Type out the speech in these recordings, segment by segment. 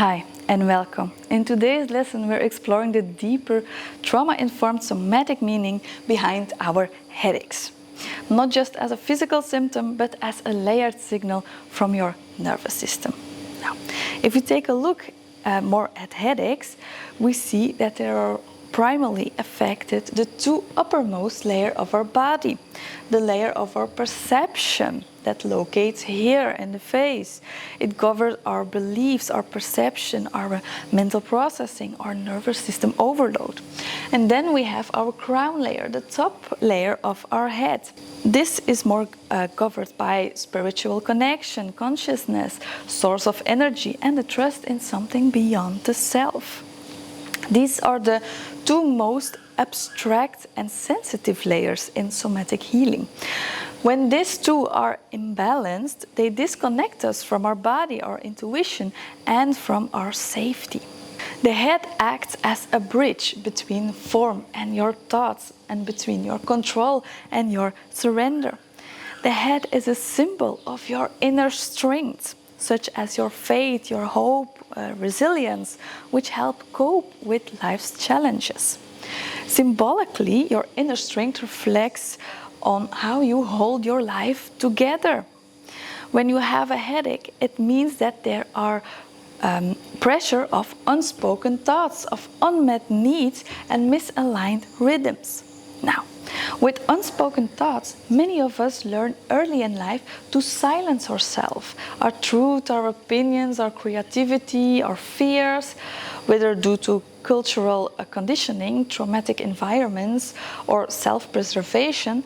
Hi and welcome. In today's lesson we're exploring the deeper trauma-informed somatic meaning behind our headaches. Not just as a physical symptom, but as a layered signal from your nervous system. Now, if we take a look more at headaches, we see that they are primarily affected the two uppermost layers of our body. The layer of our perception that locates here in the face. It governs our beliefs, our perception, our mental processing, our nervous system overload. And then we have our crown layer, the top layer of our head. This is more covered by spiritual connection, consciousness, source of energy, and the trust in something beyond the self. These are the two most abstract and sensitive layers in somatic healing. When these two are imbalanced, they disconnect us from our body, our intuition, and from our safety. The head acts as a bridge between form and your thoughts, and between your control and your surrender. The head is a symbol of your inner strength, such as your faith, your hope, resilience, which help cope with life's challenges. Symbolically, your inner strength reflects on how you hold your life together. When you have a headache, it means that there are pressure of unspoken thoughts, of unmet needs and misaligned rhythms. Now, with unspoken thoughts, many of us learn early in life to silence ourselves, our truth, our opinions, our creativity, our fears, whether due to cultural conditioning, traumatic environments, or self-preservation.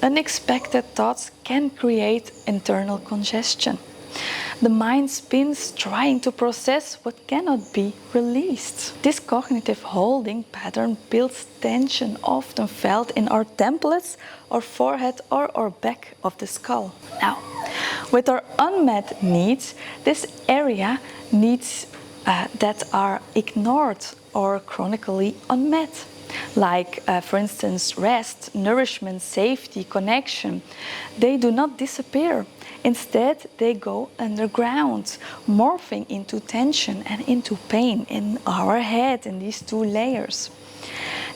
Unexpected thoughts can create internal congestion. The mind spins trying to process what cannot be released. This cognitive holding pattern builds tension often felt in our templates, our forehead, or our back of the skull. Now, with our unmet needs, this area needs that are ignored or chronically unmet. Like, for instance, rest, nourishment, safety, connection. They do not disappear. Instead, they go underground, morphing into tension and into pain in our head in these two layers.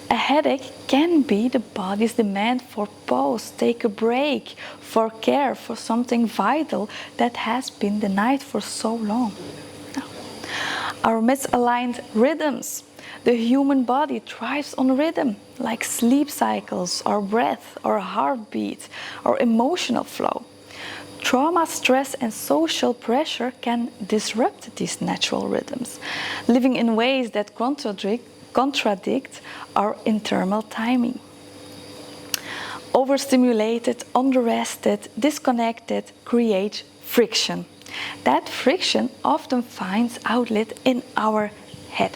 A headache can be the body's demand for pause, take a break, for care, for something vital that has been denied for so long. Now, our misaligned rhythms. The human body thrives on rhythm, like sleep cycles, our breath, our heartbeat, our emotional flow. Trauma, stress, and social pressure can disrupt these natural rhythms, living in ways that contradict our internal timing. Overstimulated, underrested, disconnected create friction. That friction often finds outlet in our head.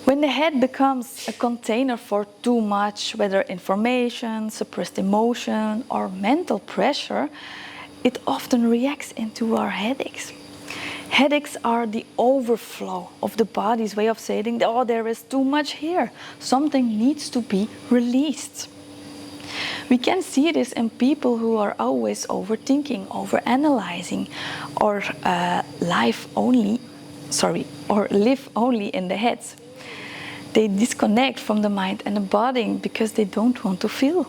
When the head becomes a container for too much, whether information, suppressed emotion, or mental pressure, it often reacts into our headaches. Headaches are the overflow of the body's way of saying, oh, there is too much here. Something needs to be released. We can see this in people who are always overthinking, overanalyzing, or live only in the head. They disconnect from the mind and the body because they don't want to feel.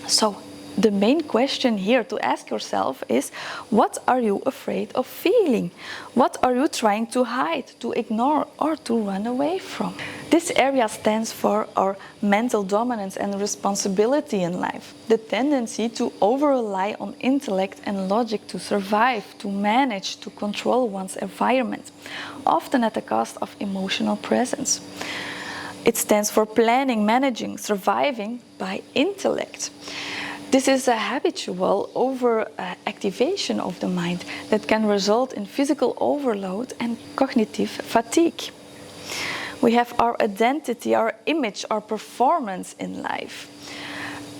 So the main question here to ask yourself is, what are you afraid of feeling? What are you trying to hide, to ignore, or to run away from? This area stands for our mental dominance and responsibility in life. The tendency to over-rely on intellect and logic to survive, to manage, to control one's environment, often at the cost of emotional presence. It stands for planning, managing, surviving by intellect. This is a habitual overactivation of the mind that can result in physical overload and cognitive fatigue. We have our identity, our image, our performance in life.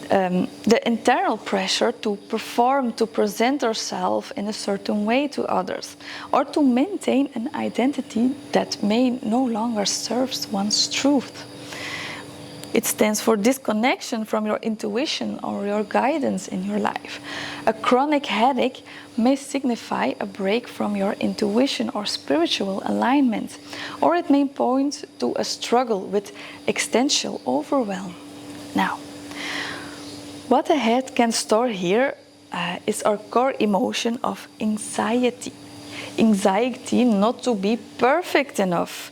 The internal pressure to perform, to present ourselves in a certain way to others, or to maintain an identity that may no longer serve one's truth. It stands for disconnection from your intuition or your guidance in your life. A chronic headache may signify a break from your intuition or spiritual alignment, or it may point to a struggle with existential overwhelm. Now, what the head can store here is our core emotion of anxiety. Anxiety not to be perfect enough,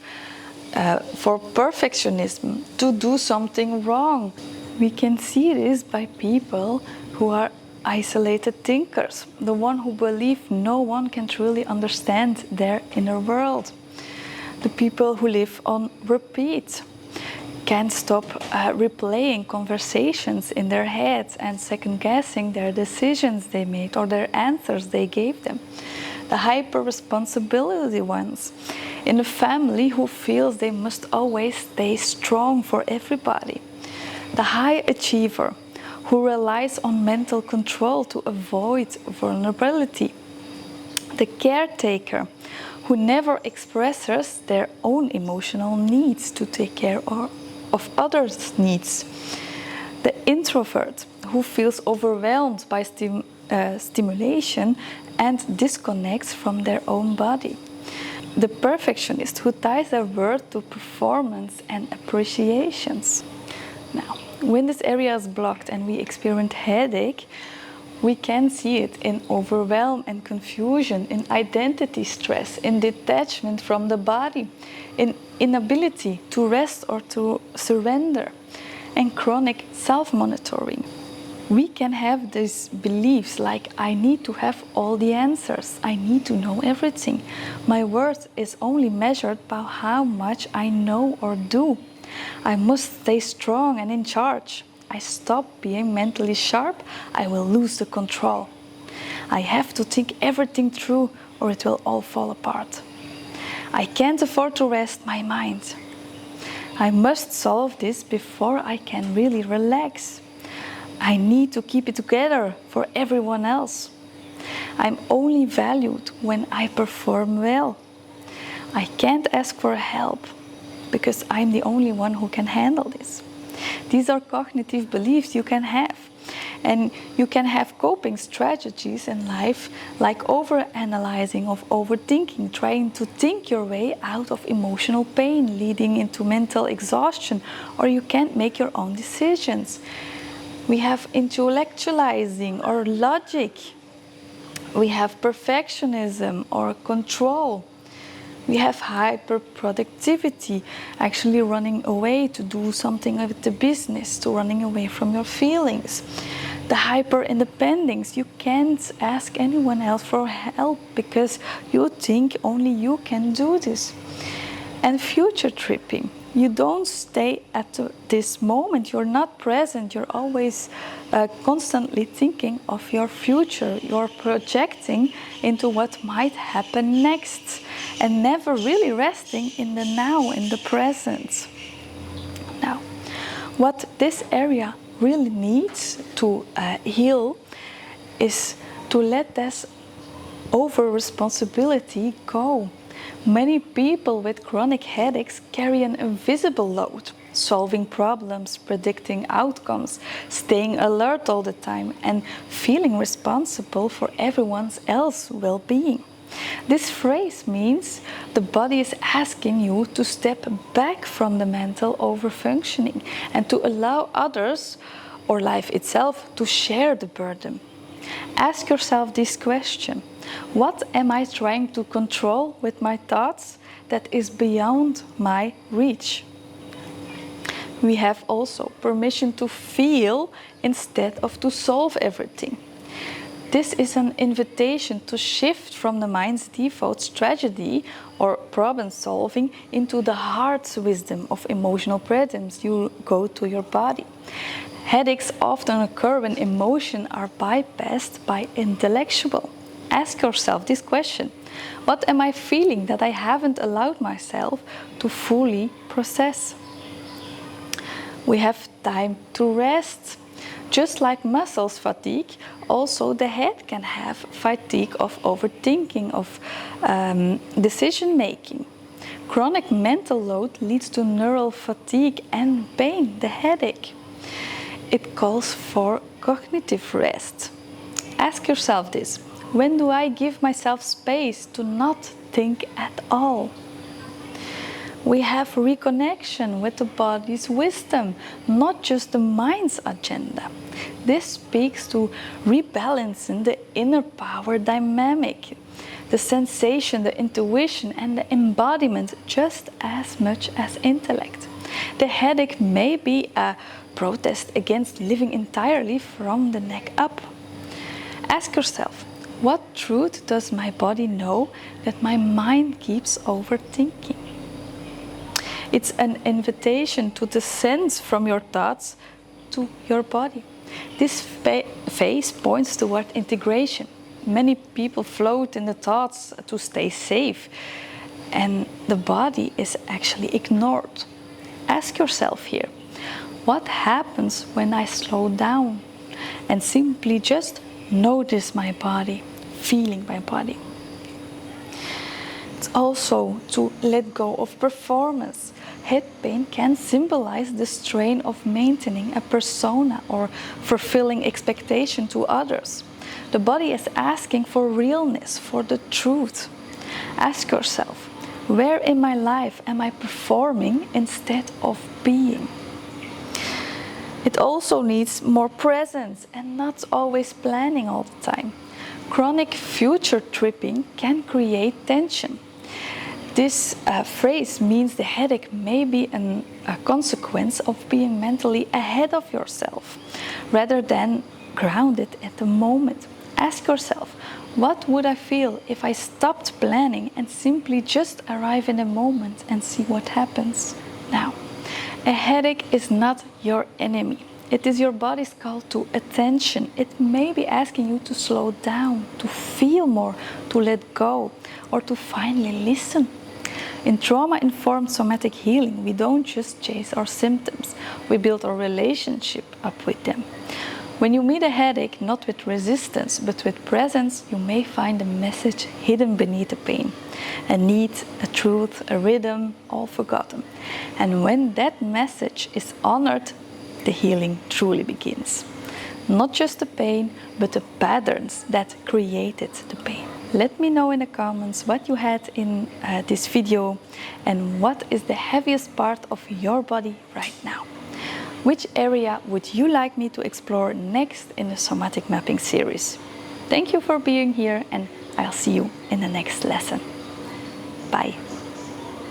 for perfectionism, to do something wrong. We can see this by people who are isolated thinkers, the one who believe no one can truly understand their inner world. The people who live on repeat, can't stop replaying conversations in their heads and second-guessing their decisions they made or their answers they gave them. The hyper-responsibility ones in a family who feels they must always stay strong for everybody. The high achiever who relies on mental control to avoid vulnerability. The caretaker who never expresses their own emotional needs to take care of others' needs. The introvert who feels overwhelmed by stimulation and disconnects from their own body. The perfectionist who ties their worth to performance and appreciations. Now, when this area is blocked and we experience headache, we can see it in overwhelm and confusion, in identity stress, in detachment from the body, in inability to rest or to surrender, and chronic self-monitoring. We can have these beliefs like, I need to have all the answers, I need to know everything. My worth is only measured by how much I know or do. I must stay strong and in charge. I stop being mentally sharp, I will lose the control. I have to think everything through or it will all fall apart. I can't afford to rest my mind. I must solve this before I can really relax. I need to keep it together for everyone else. I'm only valued when I perform well. I can't ask for help because I'm the only one who can handle this. These are cognitive beliefs you can have. And you can have coping strategies in life like overanalyzing, of overthinking, trying to think your way out of emotional pain, leading into mental exhaustion, or you can't make your own decisions. We have intellectualizing or logic. We have perfectionism or control. We have hyperproductivity, actually running away to do something with the business, to running away from your feelings. The hyper-independence, you can't ask anyone else for help because you think only you can do this. And future tripping, you don't stay at this moment, you're not present, you're always constantly thinking of your future, you're projecting into what might happen next and never really resting in the now, in the present. Now, what this area really needs to heal is to let this over-responsibility go. Many people with chronic headaches carry an invisible load, solving problems, predicting outcomes, staying alert all the time, and feeling responsible for everyone else's well-being. This phrase means the body is asking you to step back from the mental overfunctioning and to allow others or life itself to share the burden. Ask yourself this question: what am I trying to control with my thoughts that is beyond my reach? We have also permission to feel instead of to solve everything. This is an invitation to shift from the mind's default tragedy or problem solving into the heart's wisdom of emotional presence. You go to your body. Headaches often occur when emotions are bypassed by intellectual. Ask yourself this question: what am I feeling that I haven't allowed myself to fully process? We have time to rest. Just like muscles fatigue, also the head can have fatigue of overthinking, of decision making. Chronic mental load leads to neural fatigue and pain, the headache. It calls for cognitive rest. Ask yourself this: when do I give myself space to not think at all? We have reconnection with the body's wisdom, not just the mind's agenda. This speaks to rebalancing the inner power dynamic, the sensation, the intuition, and the embodiment just as much as intellect. The headache may be a protest against living entirely from the neck up. Ask yourself, what truth does my body know that my mind keeps overthinking? It's an invitation to descend from your thoughts to your body. This phase points toward integration. Many people float in the thoughts to stay safe, and the body is actually ignored. Ask yourself here, what happens when I slow down and simply just notice my body, feeling my body? It's also to let go of performance. Head pain can symbolize the strain of maintaining a persona or fulfilling expectation to others. The body is asking for realness, for the truth. Ask yourself, where in my life am I performing instead of being? It also needs more presence and not always planning all the time. Chronic future tripping can create tension. This phrase means the headache may be a consequence of being mentally ahead of yourself, rather than grounded at the moment. Ask yourself, what would I feel if I stopped planning and simply just arrive in the moment and see what happens? Now, a headache is not your enemy. It is your body's call to attention. It may be asking you to slow down, to feel more, to let go, or to finally listen. In trauma-informed somatic healing, we don't just chase our symptoms, we build our relationship up with them. When you meet a headache, not with resistance, but with presence, you may find a message hidden beneath the pain. A need, a truth, a rhythm, all forgotten. And when that message is honored, the healing truly begins. Not just the pain, but the patterns that created the pain. Let me know in the comments what you had in this video and what is the heaviest part of your body right now. Which area would you like me to explore next in the somatic mapping series? Thank you for being here, and I'll see you in the next lesson. Bye.